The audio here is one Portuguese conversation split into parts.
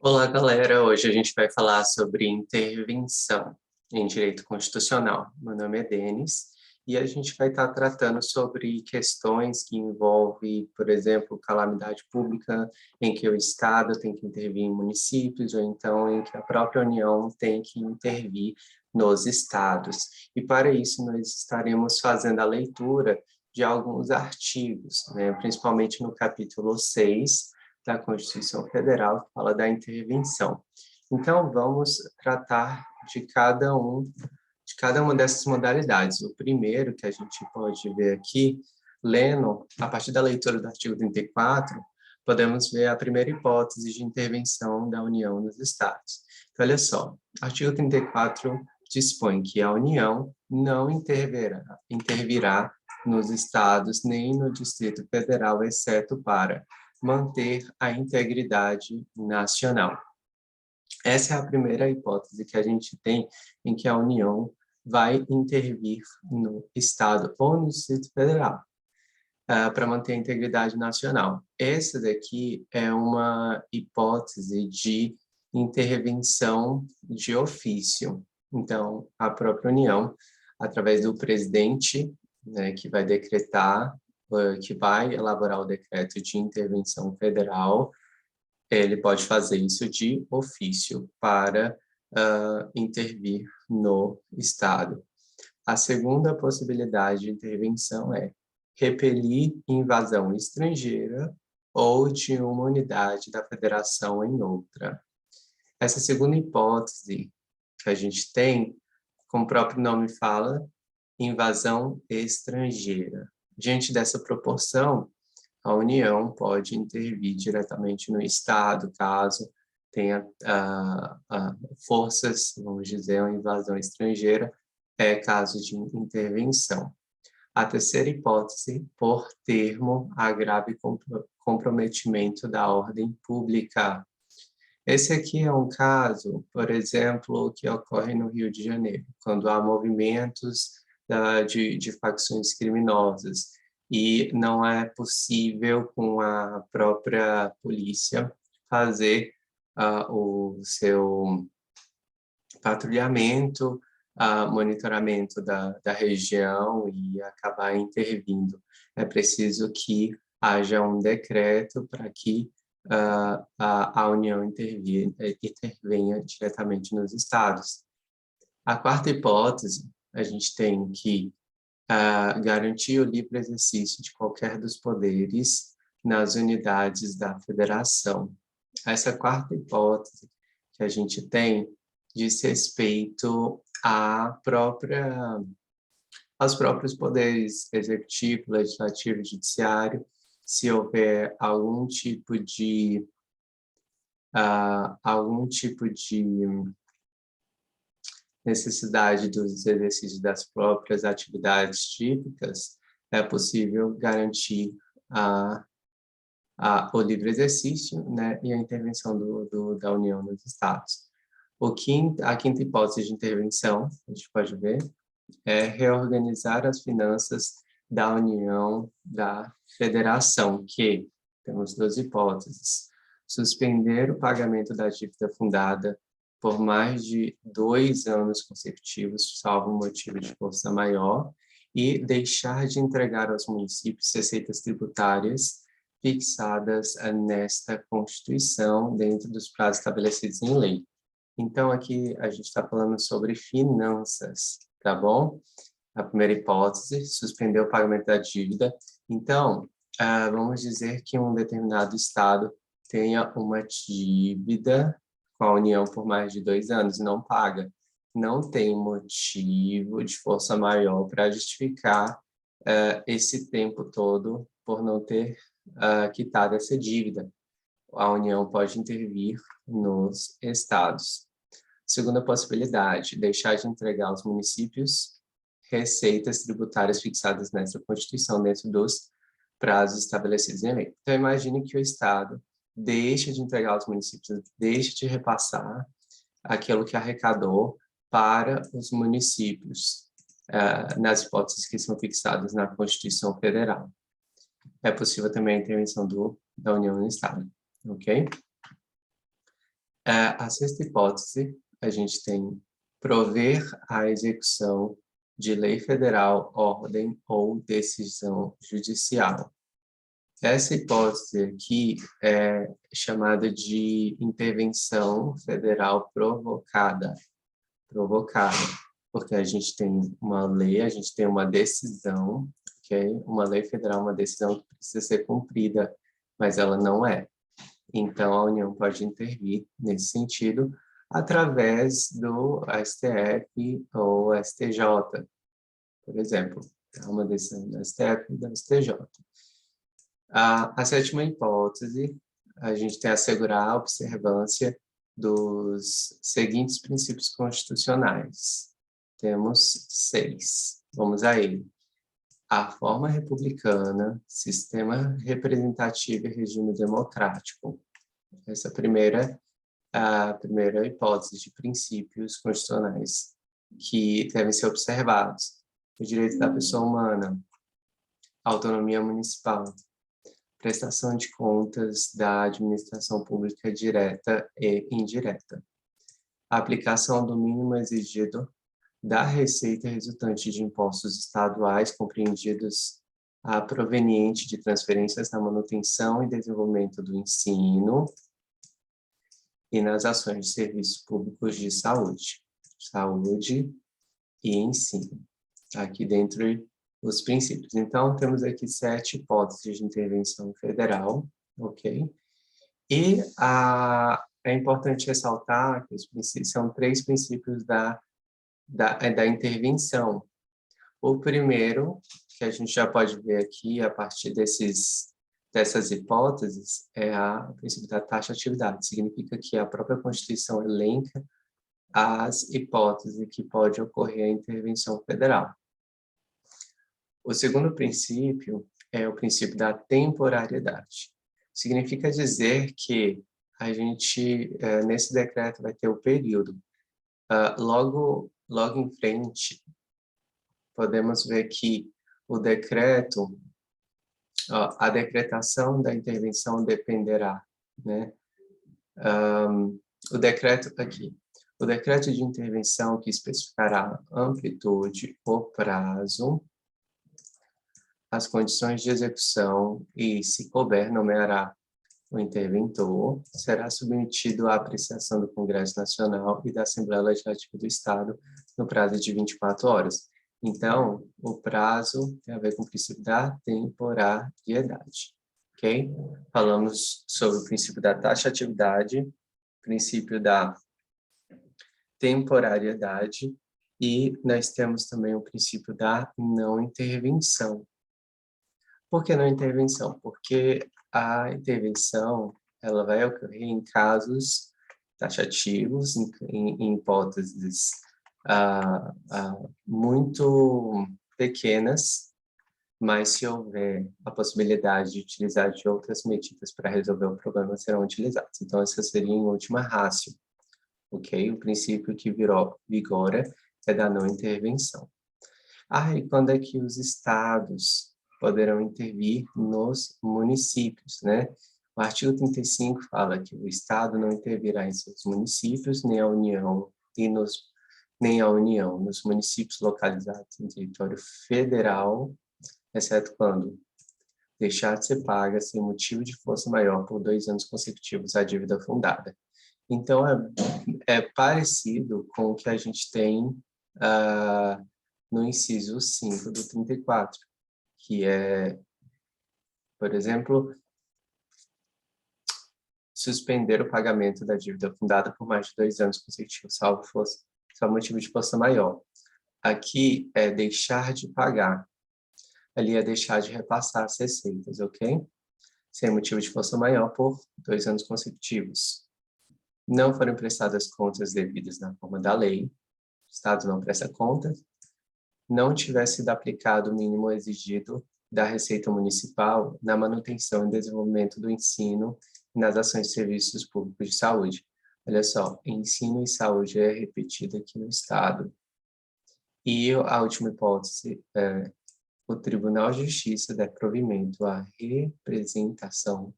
Olá, galera! Hoje a gente vai falar sobre intervenção em direito constitucional. Meu nome é Denis e a gente vai estar tratando sobre questões que envolvem, por exemplo, calamidade pública, em que o Estado tem que intervir em municípios, ou então em que a própria União tem que intervir nos estados. E para isso nós estaremos fazendo a leitura de alguns artigos, né? Principalmente no capítulo 6, da Constituição Federal, que fala da intervenção. Então, vamos tratar de cada uma dessas modalidades. O primeiro que a gente pode ver aqui, lendo, a partir da leitura do artigo 34, podemos ver a primeira hipótese de intervenção da União nos Estados. Então, olha só, o artigo 34 dispõe que a União não intervirá nos estados nem no Distrito Federal, exceto para manter a integridade nacional. Essa é a primeira hipótese que a gente tem em que a União vai intervir no Estado ou no Distrito Federal para manter a integridade nacional. Essa daqui é uma hipótese de intervenção de ofício. Então, a própria União, através do presidente, né, que vai decretar, que vai elaborar o decreto de intervenção federal, ele pode fazer isso de ofício para intervir no Estado. A segunda possibilidade de intervenção é repelir invasão estrangeira ou de uma unidade da federação em outra. Essa segunda hipótese que a gente tem, como o próprio nome fala, invasão estrangeira. Diante dessa proporção, a União pode intervir diretamente no Estado, caso tenha forças, vamos dizer, uma invasão estrangeira, é caso de intervenção. A terceira hipótese, por termo a grave comprometimento da ordem pública. Esse aqui é um caso, por exemplo, que ocorre no Rio de Janeiro, quando há movimentos de facções criminosas e não é possível com a própria polícia fazer o seu patrulhamento, monitoramento da região e acabar intervindo. É preciso que haja um decreto para que a União intervenha diretamente nos estados. A quarta hipótese, a gente tem que garantir o livre exercício de qualquer dos poderes nas unidades da federação. Essa quarta hipótese que a gente tem diz respeito aos próprios poderes executivo, legislativo e judiciário, se houver algum tipo de necessidade dos exercícios das próprias atividades típicas, é possível garantir o livre exercício, né, e a intervenção da União nos Estados. A quinta hipótese de intervenção, a gente pode ver, é reorganizar as finanças da União da Federação, que temos duas hipóteses: suspender o pagamento da dívida fundada por mais de 2 anos consecutivos, salvo motivo de força maior, e deixar de entregar aos municípios receitas tributárias fixadas nesta Constituição dentro dos prazos estabelecidos em lei. Então, aqui a gente está falando sobre finanças, tá bom? A primeira hipótese, suspender o pagamento da dívida. Então, vamos dizer que um determinado estado tenha uma dívida com a União por mais de 2 anos e não paga. Não tem motivo de força maior para justificar esse tempo todo por não ter quitado essa dívida. A União pode intervir nos estados. Segunda possibilidade, deixar de entregar aos municípios receitas tributárias fixadas nessa Constituição dentro dos prazos estabelecidos em lei. Então, imagine que o Estado deixa de entregar aos municípios, deixa de repassar aquilo que arrecadou para os municípios, nas hipóteses que são fixadas na Constituição Federal. É possível também a intervenção da União no Estado, ok? A sexta hipótese, a gente tem prover a execução de lei federal, ordem ou decisão judicial. Essa hipótese aqui é chamada de intervenção federal provocada, porque a gente tem uma lei, a gente tem uma decisão, ok? Uma lei federal, uma decisão que precisa ser cumprida, mas ela não é. Então, a União pode intervir nesse sentido através do STF ou STJ, por exemplo. É uma decisão do STF e do STJ. A sétima hipótese, a gente tem assegurar a observância dos seguintes princípios constitucionais. Temos 6. Vamos a ele. A forma republicana, sistema representativo e regime democrático. Essa é a primeira hipótese de princípios constitucionais que devem ser observados. O direito da pessoa humana, autonomia municipal, prestação de contas da administração pública direta e indireta, a aplicação do mínimo exigido da receita resultante de impostos estaduais compreendidos a proveniente de transferências na manutenção e desenvolvimento do ensino e nas ações de serviços públicos de saúde e ensino, aqui dentro os princípios. Então, temos aqui 7 hipóteses de intervenção federal, ok? E é importante ressaltar que os princípios, são 3 princípios da intervenção. O primeiro, que a gente já pode ver aqui, a partir dessas hipóteses, é o princípio da taxatividade. Significa que a própria Constituição elenca as hipóteses que pode ocorrer a intervenção federal. O segundo princípio é o princípio da temporariedade. Significa dizer que a gente, nesse decreto, vai ter o período. Logo em frente, podemos ver que o decreto, a decretação da intervenção dependerá, né? O decreto aqui. O decreto de intervenção que especificará a amplitude, o prazo, as condições de execução e, se couber, nomeará o interventor, será submetido à apreciação do Congresso Nacional e da Assembleia Legislativa do Estado no prazo de 24 horas. Então, o prazo tem a ver com o princípio da temporariedade, ok? Falamos sobre o princípio da taxatividade, princípio da temporariedade, e nós temos também o princípio da não intervenção. Por que não intervenção? Porque a intervenção ela vai ocorrer em casos taxativos, em hipóteses muito pequenas, mas se houver a possibilidade de utilizar de outras medidas para resolver o problema, serão utilizadas. Então, essa seria em última ratio, ok? O princípio que vigora é da não intervenção. E quando é que os estados poderão intervir nos municípios, né? O artigo 35 fala que o Estado não intervirá em seus municípios, nem a União nos municípios localizados em território federal, exceto quando deixar de ser paga sem motivo de força maior por 2 anos consecutivos a dívida fundada. Então, é parecido com o que a gente tem no inciso 5 do 34, que é, por exemplo, suspender o pagamento da dívida fundada por mais de 2 anos consecutivos, salvo motivo de força maior. Aqui é deixar de pagar. Ali é deixar de repassar as receitas, ok? Sem motivo de força maior por 2 anos consecutivos. Não foram prestadas contas devidas na forma da lei. O Estado não presta contas. Não tiver sido aplicado o mínimo exigido da Receita Municipal na manutenção e desenvolvimento do ensino e nas ações de serviços públicos de saúde. Olha só, ensino e saúde é repetido aqui no Estado. E a última hipótese o Tribunal de Justiça dá provimento à representação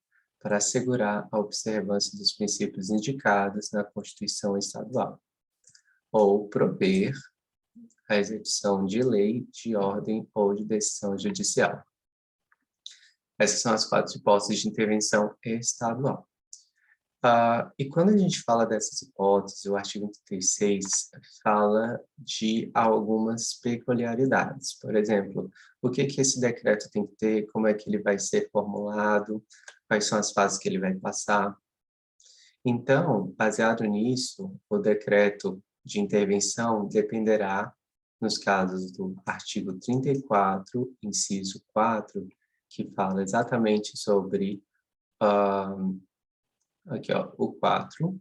para assegurar a observância dos princípios indicados na Constituição Estadual, ou prover a execução de lei, de ordem ou de decisão judicial. Essas são as 4 hipóteses de intervenção estadual. E quando a gente fala dessas hipóteses, o artigo 36 fala de algumas peculiaridades. Por exemplo, o que esse decreto tem que ter, como é que ele vai ser formulado, quais são as fases que ele vai passar. Então, baseado nisso, o decreto de intervenção dependerá, nos casos do artigo 34, inciso 4, que fala exatamente sobre aqui, ó, o 4,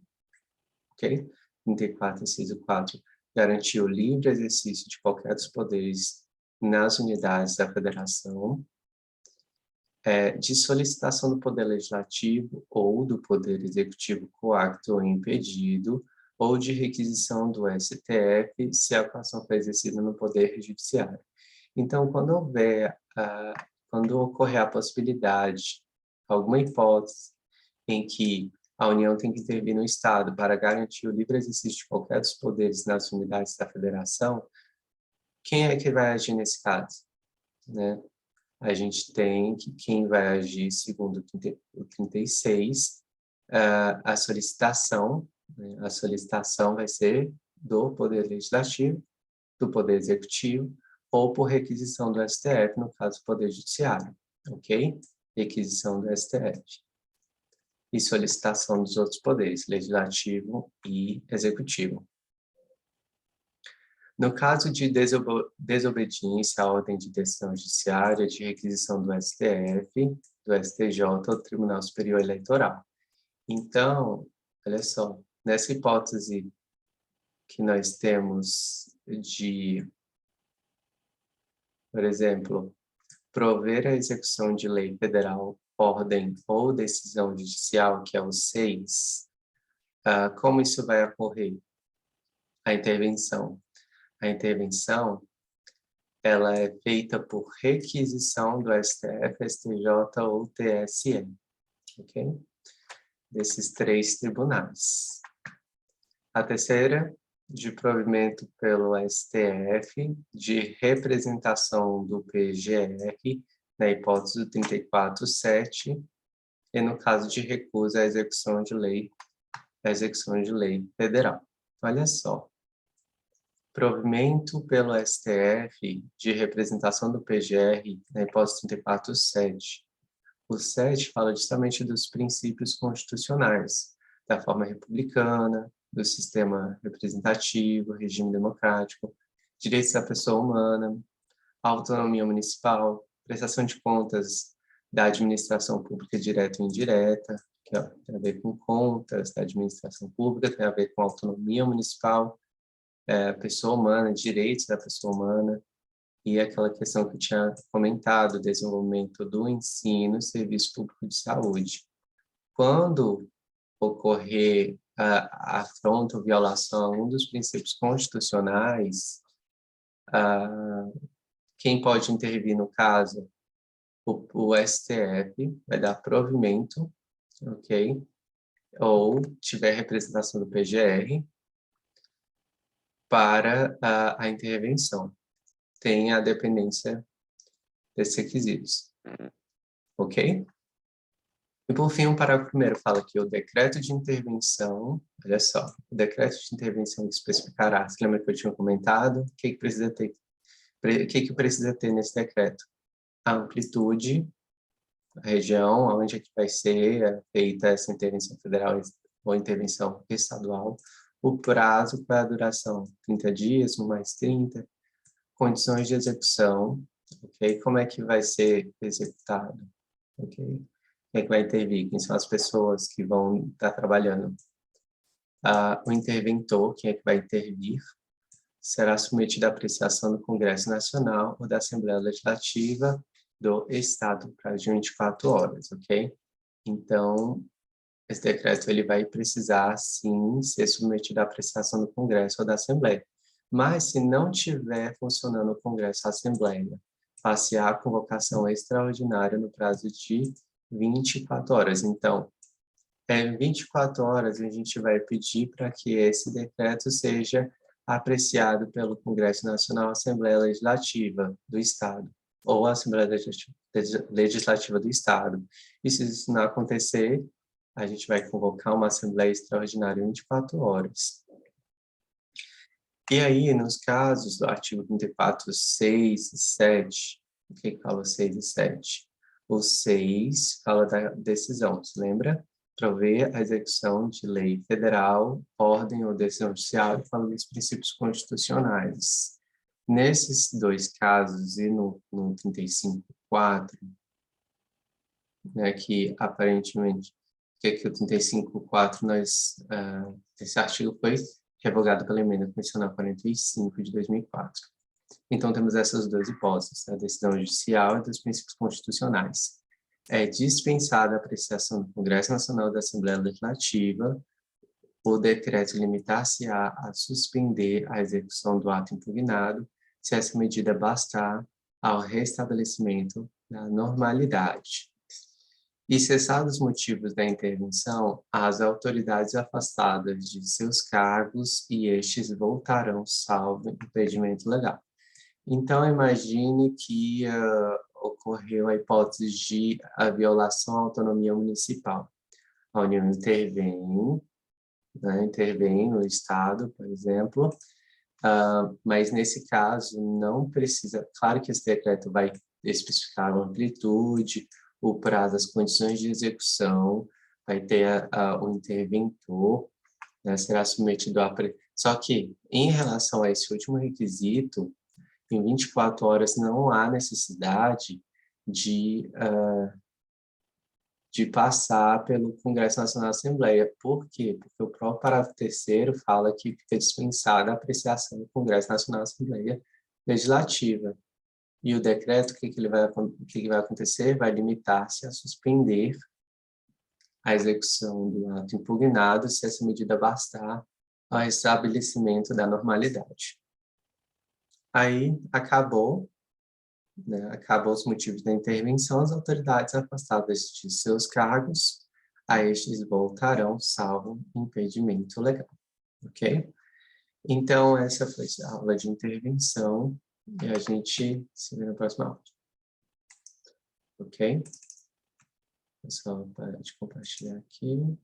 ok? 34, inciso 4, garantir o livre exercício de qualquer dos poderes nas unidades da federação, de solicitação do Poder Legislativo ou do Poder Executivo coacto ou impedido, ou de requisição do STF, se a atuação for exercida no Poder Judiciário. Então, quando ocorrer a possibilidade, alguma hipótese, em que a União tem que intervir no Estado para garantir o livre exercício de qualquer dos poderes nas unidades da Federação, quem é que vai agir nesse caso? Né? A gente tem que quem vai agir, segundo o 36, a solicitação, né? A solicitação vai ser do Poder Legislativo, do Poder Executivo, ou por requisição do STF, no caso do Poder Judiciário, ok? Requisição do STF. E solicitação dos outros poderes, legislativo e executivo. No caso de desobediência à ordem de decisão judiciária, de requisição do STF, do STJ ou Tribunal Superior Eleitoral. Então, olha só, nessa hipótese que nós temos de, por exemplo, prover a execução de lei federal, ordem ou decisão judicial, que é o 6, como isso vai ocorrer? A intervenção. A intervenção, ela é feita por requisição do STF, STJ ou TSE, ok? Desses 3 tribunais. A terceira, de provimento pelo STF, de representação do PGR, na hipótese do 34.7, e no caso de recusa à execução de lei federal. Olha só. Provimento pelo STF de representação do PGR na hipótese 34.7. O 7 fala justamente dos princípios constitucionais, da forma republicana, do sistema representativo, regime democrático, direitos da pessoa humana, autonomia municipal, prestação de contas da administração pública direta e indireta, que tem a ver com contas da administração pública, tem a ver com autonomia municipal, pessoa humana, direitos da pessoa humana, e aquela questão que eu tinha comentado, desenvolvimento do ensino e serviço público de saúde. Quando ocorrer a afronta ou violação a um dos princípios constitucionais, quem pode intervir no caso? O STF vai dar provimento, ok? Ou tiver representação do PGR para a intervenção. Tem a dependência desses requisitos, ok? E por fim, o parágrafo primeiro fala que o decreto de intervenção, olha só, o decreto de intervenção especificará, você lembra que eu tinha comentado? O que precisa ter? O que precisa ter nesse decreto? A amplitude, a região, onde é que vai ser feita essa intervenção federal ou intervenção estadual, o prazo, qual é a duração? 30 dias, mais 30, condições de execução, ok? Como é que vai ser executado, ok? Quem é que vai intervir? Quem são as pessoas que vão estar trabalhando? O interventor, quem é que vai intervir? Será submetido à apreciação do Congresso Nacional ou da Assembleia Legislativa do Estado por prazo de 24 horas, ok? Então, esse decreto ele vai precisar, sim, ser submetido à apreciação do Congresso ou da Assembleia. Mas, se não tiver funcionando o Congresso ou a Assembleia, passear a convocação extraordinária no prazo de 24 horas. Então, 24 horas a gente vai pedir para que esse decreto seja apreciado pelo Congresso Nacional, Assembleia Legislativa do Estado, ou a Assembleia Legislativa do Estado. E se isso não acontecer, a gente vai convocar uma Assembleia Extraordinária em 24 horas. E aí, nos casos do artigo 34, 6 e 7, o que fala 6 e 7? O 6 fala da decisão, se lembra? Prover a execução de lei federal, ordem ou decisão judicial e fala dos princípios constitucionais. Nesses dois casos e no 35.4, né, que aparentemente, que o 35.4, esse artigo foi revogado pela emenda constitucional 45 de 2004. Então, temos essas duas hipóteses, a decisão judicial e dos princípios constitucionais. É dispensada a apreciação do Congresso Nacional da Assembleia Legislativa, o decreto limitar-se-á a suspender a execução do ato impugnado, se essa medida bastar ao restabelecimento da normalidade. E cessados os motivos da intervenção, as autoridades afastadas de seus cargos e estes voltarão salvo impedimento legal. Então, imagine que ocorreu a hipótese de a violação à autonomia municipal. A União intervém, né, intervém no Estado, por exemplo, mas nesse caso não precisa, claro que esse decreto vai especificar a amplitude, o prazo, as condições de execução, vai ter o interventor, né, será submetido a... Só que, em relação a esse último requisito, em 24 horas não há necessidade de passar pelo Congresso Nacional da Assembleia. Por quê? Porque o próprio parágrafo 3º fala que fica dispensada a apreciação do Congresso Nacional da Assembleia Legislativa. E o decreto, o que vai acontecer? Vai limitar-se a suspender a execução do ato impugnado se essa medida bastar ao restabelecimento da normalidade. Aí, acabou, né? Acabou os motivos da intervenção, as autoridades afastadas de seus cargos, a estes voltarão, salvo impedimento legal. Ok? Então, essa foi a aula de intervenção e a gente se vê na próxima aula. Ok? Vou só parar de compartilhar aqui.